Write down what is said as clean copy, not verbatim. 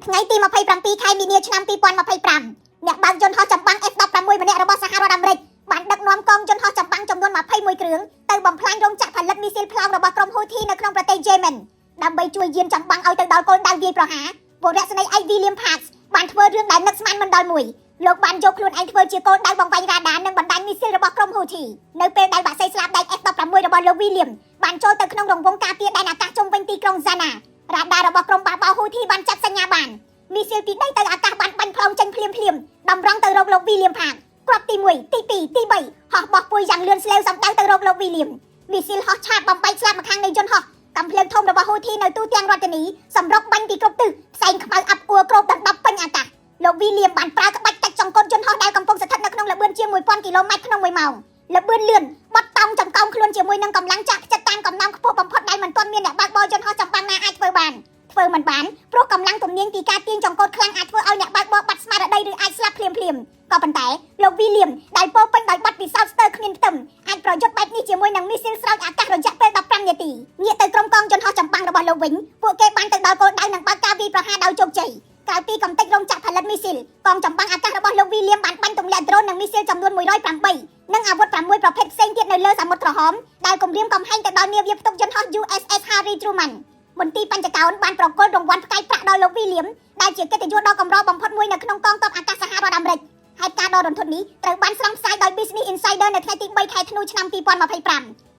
ថ្ងៃទី27ខែមីនាឆ្នាំ2025អ្នកបើកយន្តហោះចម្បាំង F16 ម្នាក់របស់សហរដ្ឋអាមេរិកបានដឹកនាំកងយន្តហោះចម្បាំងចំនួន21គ្រឿងទៅបំផ្លាញរោងចក្រផលិតមីស៊ីលផ្លោងរបស់ក្រុមហ៊ូធីនៅក្នុងប្រទេសយេម៉ែនដើម្បីជួយយាមចម្បាំងឲ្យទៅដល់គោលដៅវាយប្រហារពលរដ្ឋស្រីឯក William Parks បានធ្វើរឿងដែលនឹកស្មានមិនដល់មួយលោកបានយកខ្លួនឯងធ្វើជាគោលដៅបង្វែងរ៉ាដានិងបណ្ដាញមីស៊ីលរបស់ក្រុមហ៊ូធីនៅពេលដែលបាក់សីស្លាប់ដែក F16 របស់លោក William បានចូលទៅក្នុងរង្វង់ការពារដែនអាកាសជុំវិញទីក្រុង Sanaa រ៉ាដារបស់ក្រុមបះបោរហ៊ូធីបានចាប់សញ្ញាបានមីស៊ីលពីដីទៅអាកាសបានបាញ់ផ្លោងចេញភ្លាមតម្រង់ទៅរកលោក William Park គ្រាប់ទី1ទី2ទី3ហោះបោះពុយយ៉ាងលឿនស្លេវសំដៅទៅរកលោក William មីស៊ីលហោះឆាបបំបែកស្លាប់ម្ខាងនៃយន្តហោះកំភ្លើងធំរបស់ហ៊ូធីនៅទូទាំងរដ្ឋធានីសម្រុកបាញ់ពីគ្រប់ទិសផ្សែងខ្មៅអាប់អួរគ្របដណ្ដប់ពេញអាកាសលោក William បានប្រើក្បាច់តាច់ចង្កូតយន្តហោះដែលកំពុងស្ថិតនៅក្នុងល្បឿនជាង 1000 គីឡូម៉ែត្រក្នុង1ម៉ោងល្បឿនលឿនបត់តង់ចង្កោមខ្លួនជាមួយនឹងកម្លាំងចាក់ផ្ចិតតាមកំណំខ្ពស់បំផុតដែលមិនទាន់មានអ្នកបើកបរយន្តហោះចម្បាំងណាអាចធ្វើបានធ្វើមិនបានព្រោះកម្លាំងទំនាញពីការទាញចង្កូតខ្លាំងអាចធ្វើឲ្យអ្នកបើកបរបាត់ស្មារតីឬអាចស្លាប់ភ្លាមក៏ប៉ុន្តែលោក William ដែលពោពេញដោយបទពិសោធន៍ស្ទើរគ្មានផ្ទឹមអាចប្រយុទ្ធបែបនេះជាមួយនឹងមីស៊ីលស្រោចអាកាសរយៈពេល15នាទីងាកទៅក្រុមកងយន្តហោះចម្បាំងរបស់លោកវិញពួកគេបានទៅដល់គោលដៅនិងបើកការវាយប្រហារដោយជោគជ័យក្រៅពីកំទេចរោងចក្រផលិតមីស៊ីលកងចម្បាំងអាកាសរបស់លោក William បានបាញ់ទម្លាក់ដ្រូននិងមីស៊ីលចំនួន108និងអាវុធ6ប្រភេទផ្សេងទៀតនៅលើសមុទ្រក្រហមដែលគំរាមកំហែងទៅដល់នាវាផ្ទុកយន្តហោះ USS Harry Truman មន្ទីរបញ្ចកោណបានប្រគល់រង្វាន់ផ្កាយប្រាក់ដល់លោក William ដែលជាកិត្តិយសដ៏កម្របំផុតមួយនៅក្នុងកងទ័ពអាកាសសហរដ្ឋអាមេរិកហេតុការណ៍ដ៏រន្ធត់នេះត្រូវបានស្រង់ផ្សាយដោយ Business Insider នៅថ្ងៃទី3ខែធ្នូឆ្នាំ2025